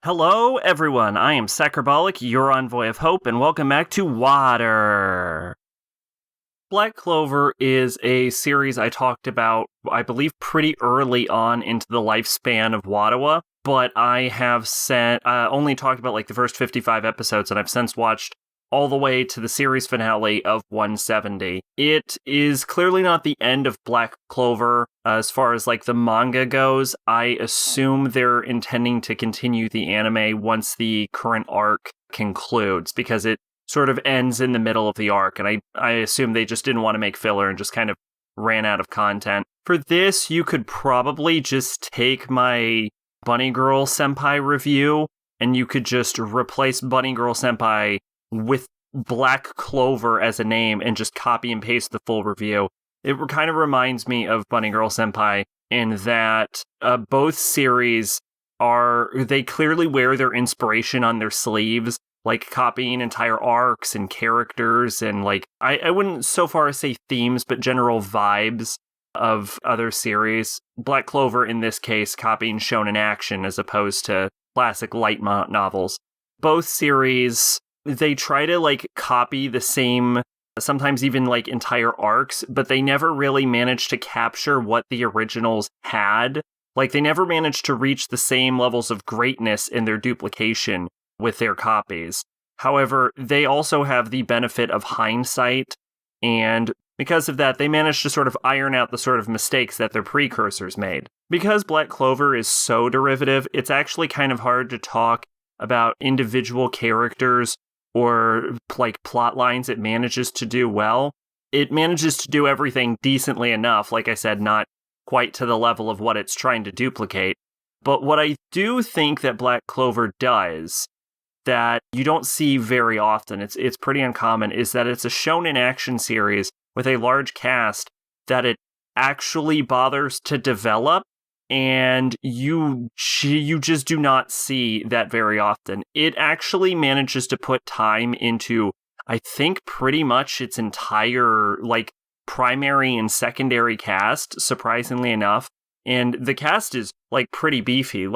Hello, everyone. I am Sacrabolic, your envoy of hope, and welcome back to WIWR. Black Clover is a series I talked about, I believe, pretty early on into the lifespan of WIWR, but I have only talked about the first 55 episodes, and I've since watched all the way to the series finale of 170. It is clearly not the end of Black Clover as far as the manga goes. I assume they're intending to continue the anime once the current arc concludes, because it sort of ends in the middle of the arc, and I assume they just didn't want to make filler and just kind of ran out of content. For this, you could probably just take my Bunny Girl Senpai review, and you could just replace Bunny Girl Senpai with Black Clover as a name and just copy and paste the full review. It kind of reminds me of Bunny Girl Senpai in that both series they clearly wear their inspiration on their sleeves, copying entire arcs and characters and I wouldn't so far as say themes, but general vibes of other series. Black Clover in this case copying shonen action as opposed to classic light novels. Both series, they try to copy the same, sometimes even entire arcs, but they never really managed to capture what the originals had. They never managed to reach the same levels of greatness in their duplication with their copies. However, they also have the benefit of hindsight, and because of that, they managed to sort of iron out the sort of mistakes that their precursors made. Because Black Clover is so derivative, it's actually kind of hard to talk about individual characters or plot lines it manages to do well. It manages to do everything decently enough, like I said, not quite to the level of what it's trying to duplicate. But what I do think that Black Clover does that you don't see very often, it's pretty uncommon, is that it's a shonen action series with a large cast that it actually bothers to develop, and you just do not see that very often. It actually manages to put time into, I think, pretty much its entire, primary and secondary cast, surprisingly enough. And the cast is, pretty beefy.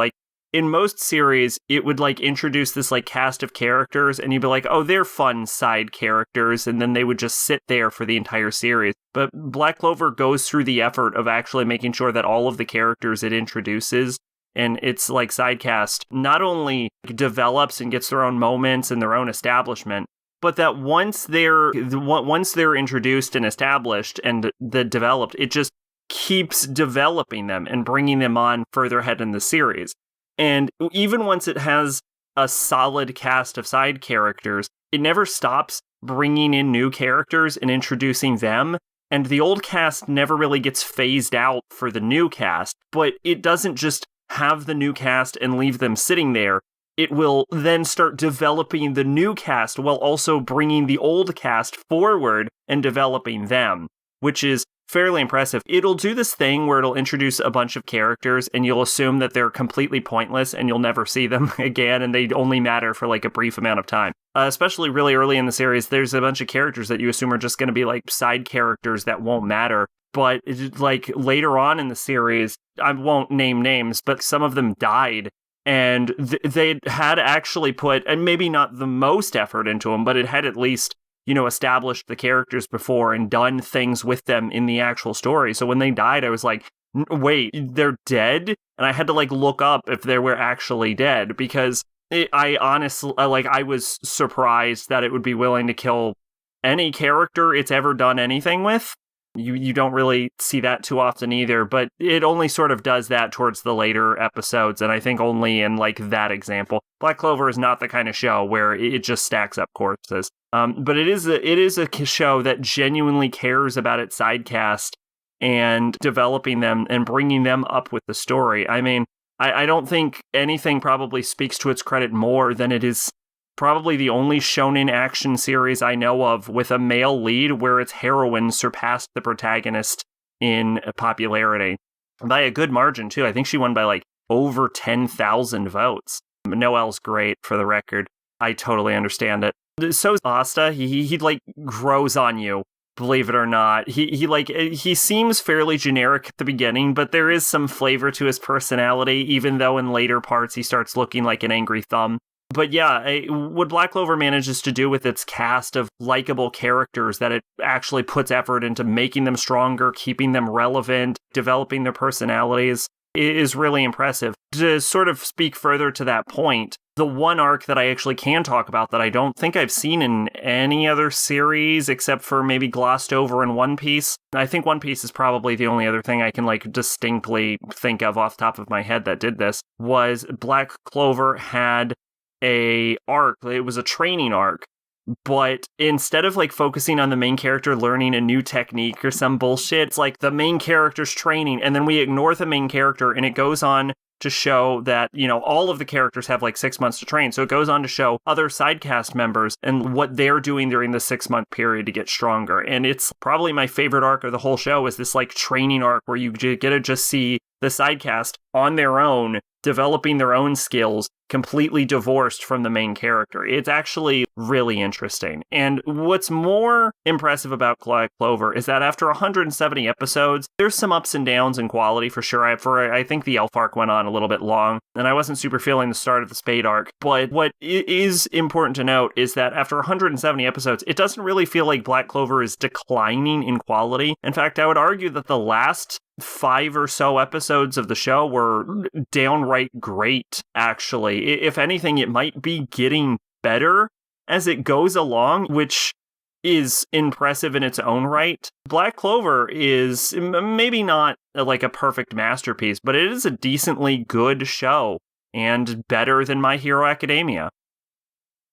In most series, it would, introduce this, cast of characters, and you'd be like, oh, they're fun side characters, and then they would just sit there for the entire series. But Black Clover goes through the effort of actually making sure that all of the characters it introduces and its, side cast not only develops and gets their own moments and their own establishment, but that once they're introduced and established and developed, it just keeps developing them and bringing them on further ahead in the series. And even once it has a solid cast of side characters, it never stops bringing in new characters and introducing them. And the old cast never really gets phased out for the new cast, but it doesn't just have the new cast and leave them sitting there. It will then start developing the new cast while also bringing the old cast forward and developing them, which is fairly impressive. It'll do this thing where it'll introduce a bunch of characters and you'll assume that they're completely pointless and you'll never see them again and they only matter for a brief amount of time. Especially really early in the series, there's a bunch of characters that you assume are just going to be side characters that won't matter. But later on in the series, I won't name names, but some of them died. And they had actually put, and maybe not the most effort into them, but it had at least established the characters before and done things with them in the actual story. So when they died, I was like, wait, they're dead? And I had to look up if they were actually dead, because I honestly, I was surprised that it would be willing to kill any character it's ever done anything with. You don't really see that too often either, but it only sort of does that towards the later episodes, and I think only in that example. Black Clover is not the kind of show where it just stacks up corpses. But it is a show that genuinely cares about its side cast and developing them and bringing them up with the story. I mean, I don't think anything probably speaks to its credit more than it is probably the only shonen action series I know of with a male lead where its heroine surpassed the protagonist in popularity. By a good margin, too. I think she won by over 10,000 votes. Noel's great, for the record. I totally understand it. So Asta, he grows on you believe it or not. He seems fairly generic at the beginning, but there is some flavor to his personality, even though in later parts he starts looking like an angry thumb. But yeah, what Black Clover manages to do with its cast of likable characters, that it actually puts effort into making them stronger, keeping them relevant, developing their personalities, is really impressive. To sort of speak further to that point, the one arc that I actually can talk about that I don't think I've seen in any other series except for maybe glossed over in One Piece. I think One Piece is probably the only other thing I can distinctly think of off the top of my head that did this, was Black Clover had a arc. It was a training arc, but instead of focusing on the main character learning a new technique or some bullshit, it's the main character's training, and then we ignore the main character, and it goes on to show that, all of the characters have 6 months to train. So it goes on to show other side cast members and what they're doing during the 6-month period to get stronger. And it's probably my favorite arc of the whole show, is this training arc where you get to just see the side cast on their own, developing their own skills, completely divorced from the main character. It's actually really interesting. And what's more impressive about Black Clover is that after 170 episodes, there's some ups and downs in quality for sure. I think the Elf arc went on a little bit long, and I wasn't super feeling the start of the Spade arc. But what is important to note is that after 170 episodes, it doesn't really feel like Black Clover is declining in quality. In fact, I would argue that the last 5 or so episodes of the show were downright great, actually. If anything, it might be getting better as it goes along, which is impressive in its own right. Black Clover is maybe not a perfect masterpiece, but it is a decently good show, and better than My Hero Academia.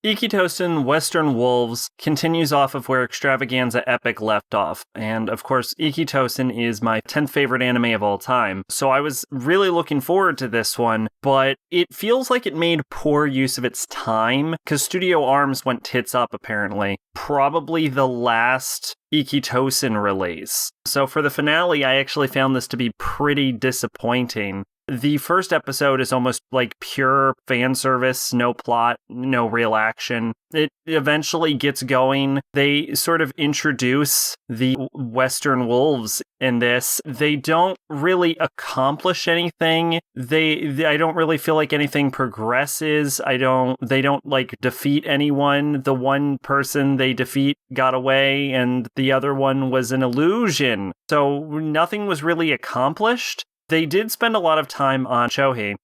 Ikkitousen Western Wolves continues off of where Extravaganza Epic left off, and of course Ikkitousen is my 10th favorite anime of all time, so I was really looking forward to this one, but it feels like it made poor use of its time, because Studio Arms went tits up apparently. Probably the last Ikkitousen release. So for the finale, I actually found this to be pretty disappointing. The first episode is almost pure fan service, no plot, no real action. It eventually gets going. They sort of introduce the Western Wolves in this. They don't really accomplish anything. I don't really feel like anything progresses. They don't defeat anyone. The one person they defeat got away, and the other one was an illusion. So nothing was really accomplished. They did spend a lot of time on Shohei,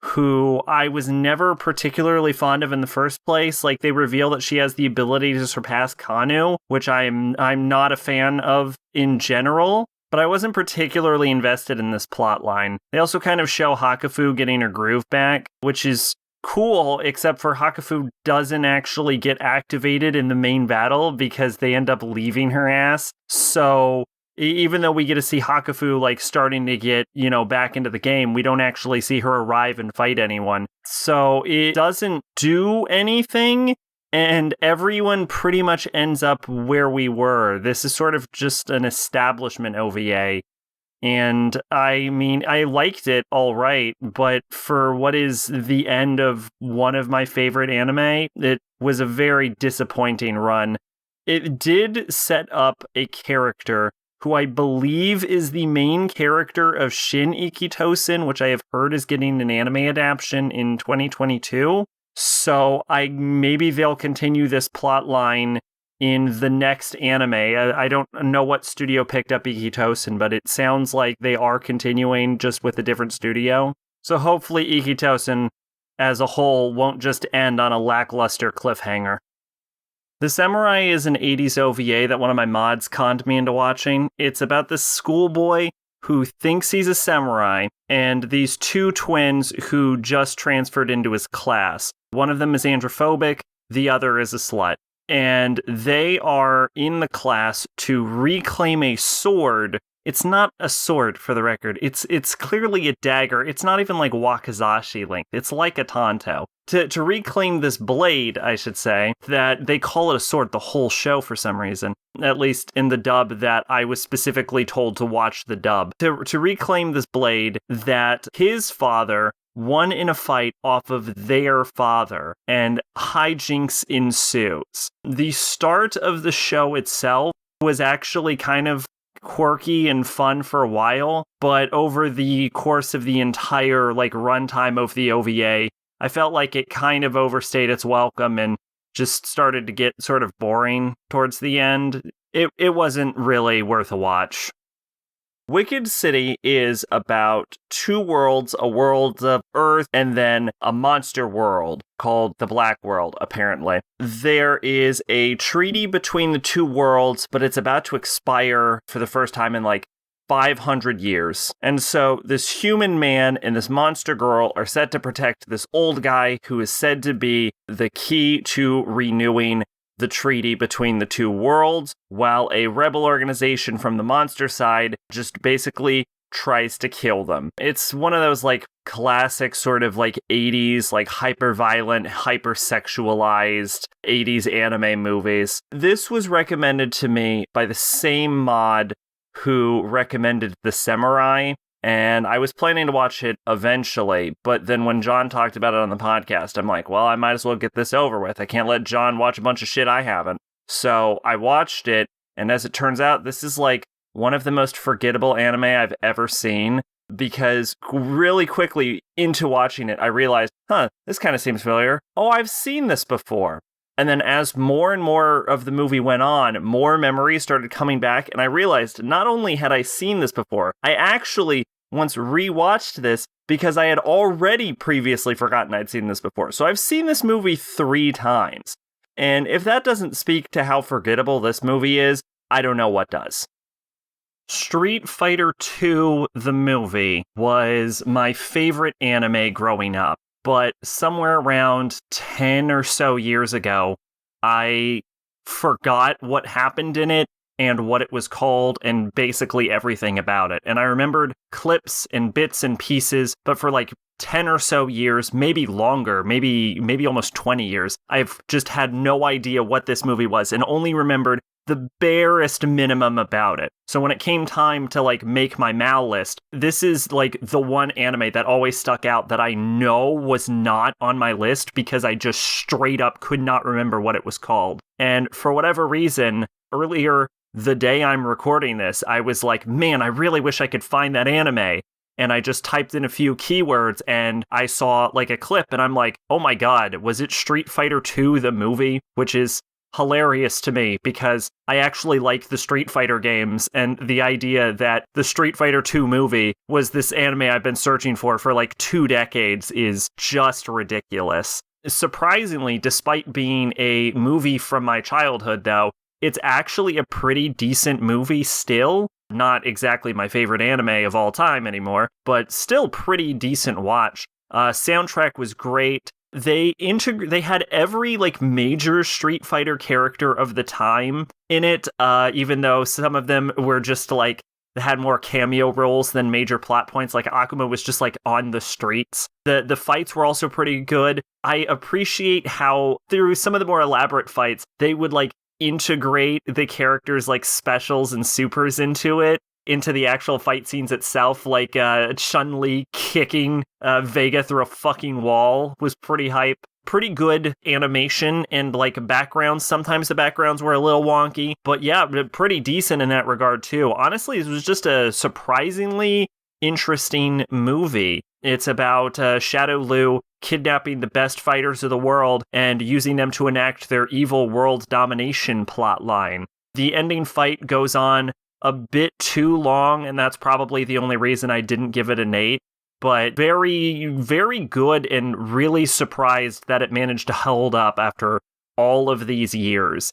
who I was never particularly fond of in the first place. They reveal that she has the ability to surpass Kanu, which I'm not a fan of in general, but I wasn't particularly invested in this plot line. They also kind of show Hakufu getting her groove back, which is cool, except for Hakufu doesn't actually get activated in the main battle because they end up leaving her ass. So even though we get to see Hakufu starting to get, back into the game, we don't actually see her arrive and fight anyone. So it doesn't do anything, and everyone pretty much ends up where we were. This is sort of just an establishment OVA. And I liked it all right, but for what is the end of one of my favorite anime, it was a very disappointing run. It did set up a character who I believe is the main character of Shin Ikkitousen, which I have heard is getting an anime adaptation in 2022. So maybe they'll continue this plot line in the next anime. I don't know what studio picked up Ikkitousen, but it sounds like they are continuing just with a different studio. So hopefully Ikkitousen as a whole won't just end on a lackluster cliffhanger. The Samurai is an 80s OVA that one of my mods conned me into watching. It's about this schoolboy who thinks he's a samurai, and these two twins who just transferred into his class. One of them is androphobic, the other is a slut. And they are in the class to reclaim a sword. It's not a sword, for the record. It's clearly a dagger. It's not even wakizashi length. It's like a tanto. To reclaim this blade, I should say, that they call it a sword the whole show for some reason. At least in the dub that I was specifically told to watch the dub. To reclaim this blade that his father won in a fight off of their father, and hijinks ensues. The start of the show itself was actually kind of quirky and fun for a while, but over the course of the entire runtime of the OVA, I felt like it kind of overstayed its welcome and just started to get sort of boring towards the end. It wasn't really worth a watch. Wicked City is about two worlds, a world of Earth and then a monster world called the Black World, apparently. There is a treaty between the two worlds, but it's about to expire for the first time in 500 years. And so this human man and this monster girl are set to protect this old guy who is said to be the key to renewing the treaty between the two worlds, while a rebel organization from the monster side just basically tries to kill them. It's one of those classic sort of 80s hyper-violent, hyper-sexualized 80s anime movies. This was recommended to me by the same mod who recommended The Samurai, and I was planning to watch it eventually, but then when John talked about it on the podcast, I'm like, well, I might as well get this over with. I can't let John watch a bunch of shit I haven't. So I watched it, and as it turns out, this is one of the most forgettable anime I've ever seen, because really quickly into watching it, I realized, this kind of seems familiar. Oh, I've seen this before. And then as more and more of the movie went on, more memories started coming back, and I realized not only had I seen this before, I actually once rewatched this because I had already previously forgotten I'd seen this before. So I've seen this movie 3 times. And if that doesn't speak to how forgettable this movie is, I don't know what does. Street Fighter II, the movie, was my favorite anime growing up. But somewhere around 10 or so years ago, I forgot what happened in it and what it was called and basically everything about it. And I remembered clips and bits and pieces, but for 10 or so years, maybe longer, maybe almost 20 years, I've just had no idea what this movie was and only remembered the barest minimum about it. So when it came time to make my Mal list, this is the one anime that always stuck out that I know was not on my list because I just straight up could not remember what it was called. And for whatever reason, earlier the day I'm recording this, I was like, man, I really wish I could find that anime. And I just typed in a few keywords and I saw a clip and I'm like, oh my god, was it Street Fighter II the movie? Which is hilarious to me because I actually like the Street Fighter games, and the idea that the Street Fighter 2 movie was this anime I've been searching for 2 decades is just ridiculous. Surprisingly, despite being a movie from my childhood though, it's actually a pretty decent movie still. Not exactly my favorite anime of all time anymore, but still pretty decent watch. Soundtrack was great. They had every major Street Fighter character of the time in it, even though some of them were just had more cameo roles than major plot points. Akuma was just on the streets. The fights were also pretty good. I appreciate how through some of the more elaborate fights, they would integrate the characters specials and supers into the actual fight scenes itself, Chun-Li kicking Vega through a fucking wall was pretty hype. Pretty good animation and backgrounds. Sometimes the backgrounds were a little wonky, but yeah, pretty decent in that regard too. Honestly, it was just a surprisingly interesting movie. It's about Shadow Liu kidnapping the best fighters of the world and using them to enact their evil world domination plotline. The ending fight goes on a bit too long, and that's probably the only reason I didn't give it an 8, but very, very good and really surprised that it managed to hold up after all of these years.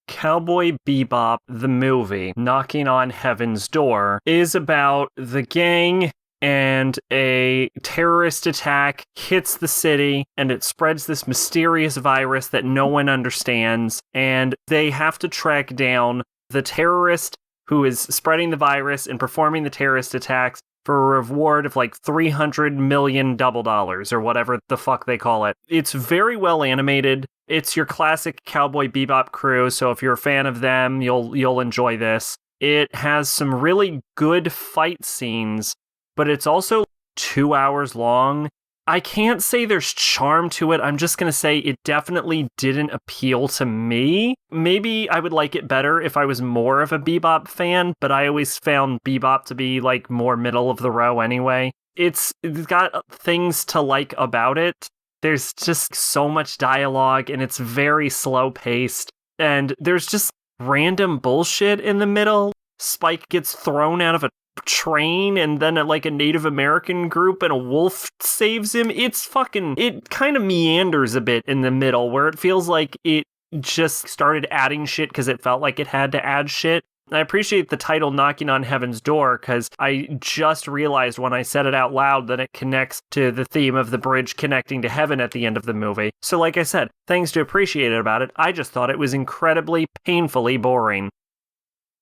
Cowboy Bebop, the movie, Knocking on Heaven's Door, is about the gang and a terrorist attack hits the city and it spreads this mysterious virus that no one understands, and they have to track down the terrorist who is spreading the virus and performing the terrorist attacks for a reward of $300 million dollars or whatever the fuck they call it. It's very well animated. It's your classic Cowboy Bebop crew, so if you're a fan of them, you'll enjoy this. It has some really good fight scenes, but it's also 2 hours long, I can't say there's charm to it. I'm just going to say it definitely didn't appeal to me. Maybe I would like it better if I was more of a Bebop fan, but I always found Bebop to be like more middle of the row anyway. It's got things to like about it. There's just so much dialogue and it's very slow paced. And there's just random bullshit in the middle. Spike gets thrown out of a train and then like a Native American group and a wolf saves him. It kind of meanders a bit in the middle where it feels like it just started adding shit because it felt like it had to add shit. I appreciate the title Knocking on Heaven's Door because I just realized when I said it out loud that it connects to the theme of the bridge connecting to heaven at the end of the movie. So like I said, things to appreciate about it. I just thought it was incredibly painfully boring.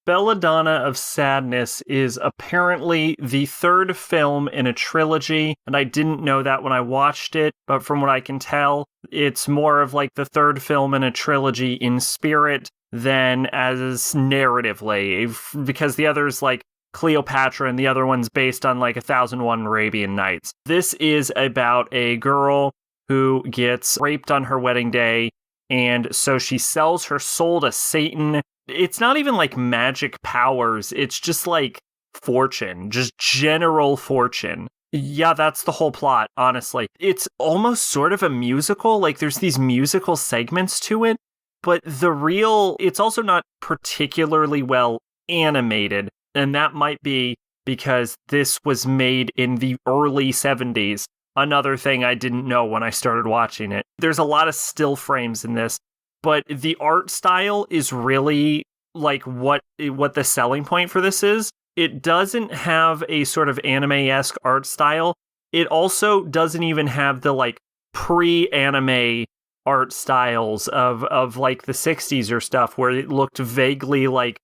Belladonna of Sadness is apparently the third film in a trilogy, and I didn't know that when I watched it, but from what I can tell, it's more of like the third film in a trilogy in spirit than as narratively, because the other's like Cleopatra and the other one's based on like 1001 Arabian Nights. This is about a girl who gets raped on her wedding day, and so she sells her soul to Satan. It's not even like magic powers, it's just like fortune, just general fortune. Yeah, that's the whole plot, honestly. It's almost sort of a musical, like there's these musical segments to it, but it's also not particularly well animated, and that might be because this was made in the early 70s. Another thing I didn't know when I started watching it. There's a lot of still frames in this, but the art style is really like what the selling point for this is. It doesn't have a sort of anime-esque art style. It also doesn't even have the like pre-anime art styles of like the 60s or stuff where it looked vaguely like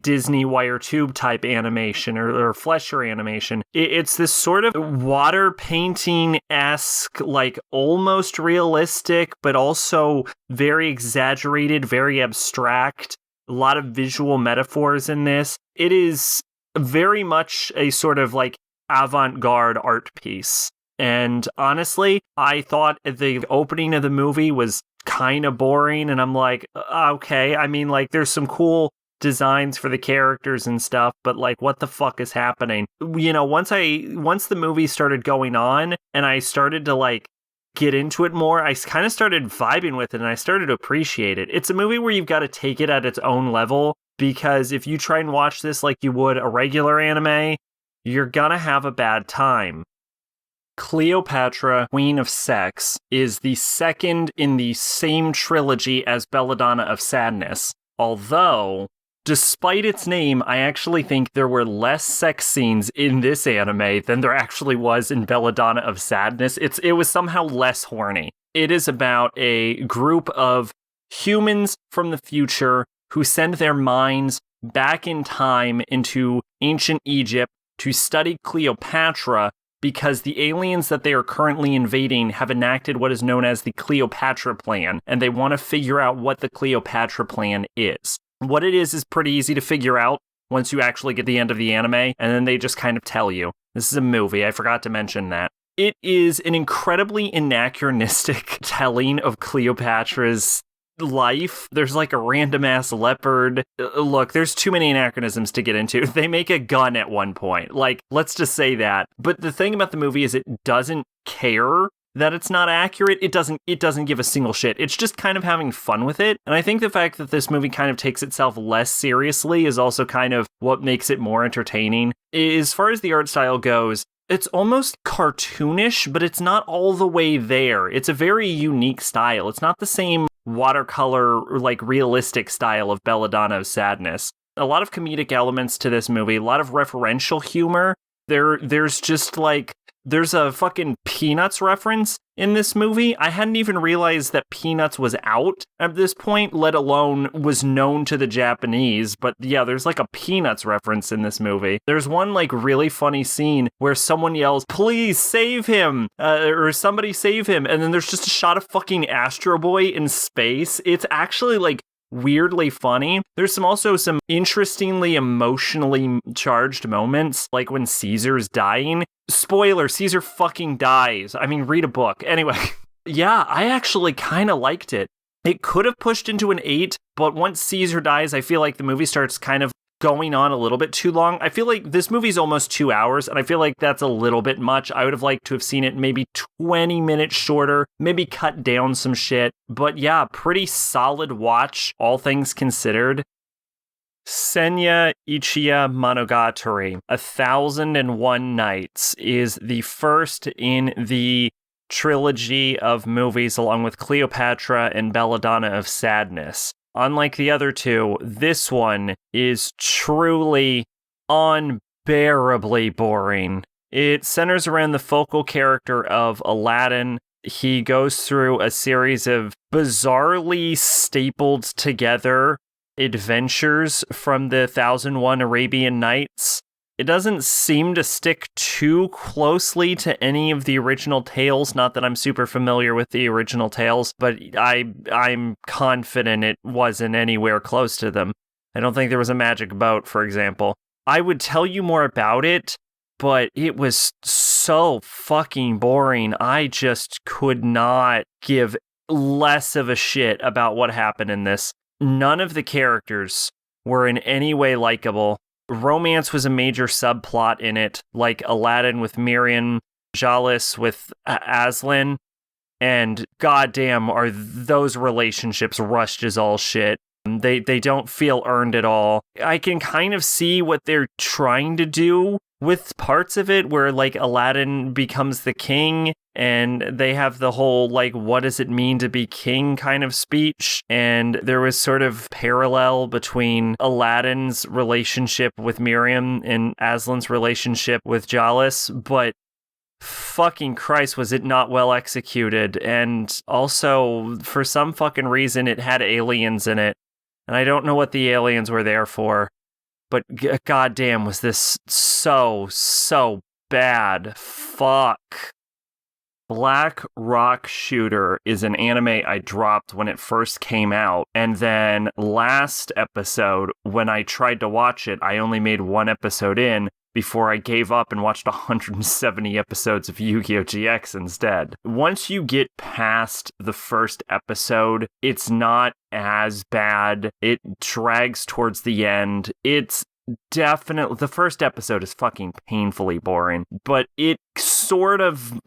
Disney wire tube type animation or Flesher animation. It's this sort of water painting-esque, like almost realistic, but also very exaggerated, very abstract. A lot of visual metaphors in this. It is very much a sort of like avant-garde art piece. And honestly, I thought the opening of the movie was kind of boring, and I'm like, okay, I mean, like, there's some cool designs for the characters and stuff, but like, what the fuck is happening? You know, once the movie started going on and I started to like get into it more, I kind of started vibing with it and I started to appreciate it. It's a movie where you've got to take it at its own level, because if you try and watch this like you would a regular anime, you're gonna have a bad time. Cleopatra, Queen of Sex, is the second in the same trilogy as Belladonna of Sadness, although despite its name, I actually think there were less sex scenes in this anime than there actually was in Belladonna of Sadness. It was somehow less horny. It is about a group of humans from the future who send their minds back in time into ancient Egypt to study Cleopatra because the aliens that they are currently invading have enacted what is known as the Cleopatra Plan, and they want to figure out what the Cleopatra Plan is. What it is pretty easy to figure out once you actually get to the end of the anime, and then they just kind of tell you. This is a movie, I forgot to mention that. It is an incredibly anachronistic telling of Cleopatra's life. There's like a random-ass leopard. Look, there's too many anachronisms to get into. They make a gun at one point. Like, let's just say that. But the thing about the movie is it doesn't care that it's not accurate. It doesn't give a single shit. It's just kind of having fun with it. And I think the fact that this movie kind of takes itself less seriously is also kind of what makes it more entertaining. As far as the art style goes, it's almost cartoonish, but it's not all the way there. It's a very unique style. It's not the same watercolor or like realistic style of Belladonna of Sadness. A lot of comedic elements to this movie, a lot of referential humor. There's just like, there's a fucking Peanuts reference in this movie. I hadn't even realized that Peanuts was out at this point, let alone was known to the Japanese. But yeah, there's like a Peanuts reference in this movie. There's one like really funny scene where someone yells, "Please save him," or somebody save him. And then there's just a shot of fucking Astro Boy in space. It's actually like weirdly funny. There's also some interestingly emotionally charged moments, like when Caesar's dying. Spoiler, Caesar fucking dies. I mean, read a book. Anyway, yeah, I actually kind of liked it. It could have pushed into an 8, but once Caesar dies, I feel like the movie starts kind of going on a little bit too long. I feel like this movie's almost 2 hours, and I feel like that's a little bit much. I would have liked to have seen it maybe 20 minutes shorter, maybe cut down some shit. But yeah, pretty solid watch, all things considered. Senya Ichiya Monogatari, 1001 Nights, is the first in the trilogy of movies along with Cleopatra and Belladonna of Sadness. Unlike the other two, this one is truly unbearably boring. It centers around the focal character of Aladdin. He goes through a series of bizarrely stapled together adventures from the 1001 Arabian Nights. It doesn't seem to stick too closely to any of the original tales. Not that I'm super familiar with the original tales, but I'm confident it wasn't anywhere close to them. I don't think there was a magic boat, for example. I would tell you more about it, but it was so fucking boring. I just could not give less of a shit about what happened in this. None of the characters were in any way likable. Romance was a major subplot in it, like Aladdin with Miriam, Jalis with Aslan, and goddamn are those relationships rushed as all shit. They don't feel earned at all. I can kind of see what they're trying to do with parts of it where like Aladdin becomes the king and they have the whole like what does it mean to be king kind of speech, and there was sort of parallel between Aladdin's relationship with Miriam and Aslan's relationship with Jalis, but fucking Christ was it not well executed. And also for some fucking reason it had aliens in it, and I don't know what the aliens were there for. But goddamn, was this so bad. Fuck. Black Rock Shooter is an anime I dropped when it first came out. And then last episode, when I tried to watch it, I only made one episode in before I gave up and watched 170 episodes of Yu-Gi-Oh! GX instead. Once you get past the first episode, it's not as bad. It drags towards the end. It's definitely, the first episode is fucking painfully boring, but it sort of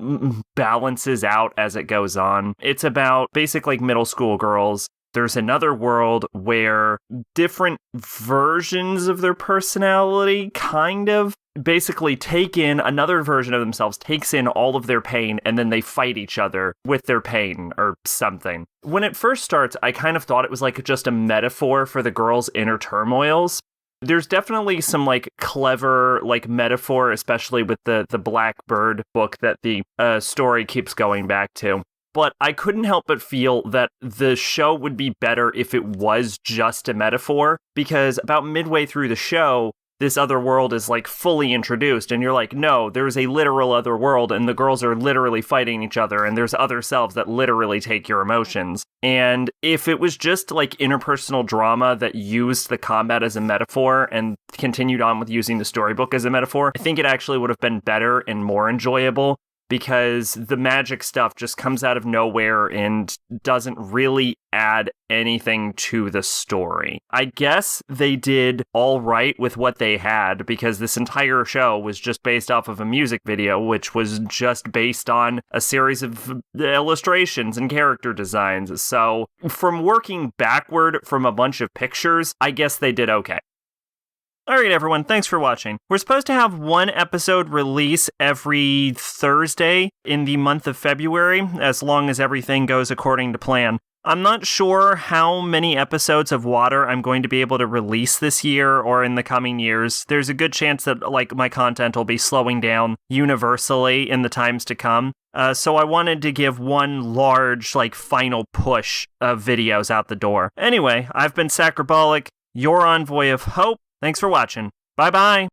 balances out as it goes on. It's about basically middle school girls. There's another world where different versions of their personality kind of basically take in another version of themselves, takes in all of their pain, and then they fight each other with their pain or something. When it first starts, I kind of thought it was like just a metaphor for the girls' inner turmoils. There's definitely some like clever like metaphor, especially with the Blackbird book that the story keeps going back to. But I couldn't help but feel that the show would be better if it was just a metaphor, because about midway through the show, this other world is like fully introduced, and you're like, no, there's a literal other world, and the girls are literally fighting each other, and there's other selves that literally take your emotions. And if it was just like interpersonal drama that used the combat as a metaphor and continued on with using the storybook as a metaphor, I think it actually would have been better and more enjoyable, because the magic stuff just comes out of nowhere and doesn't really add anything to the story. I guess they did all right with what they had, because this entire show was just based off of a music video, which was just based on a series of illustrations and character designs. So from working backward from a bunch of pictures, I guess they did okay. Alright everyone, thanks for watching. We're supposed to have one episode release every Thursday in the month of February, as long as everything goes according to plan. I'm not sure how many episodes of WIWR I'm going to be able to release this year or in the coming years. There's a good chance that like my content will be slowing down universally in the times to come. So I wanted to give one large like final push of videos out the door. Anyway, I've been Sacrobolic, your envoy of hope. Thanks for watching. Bye-bye.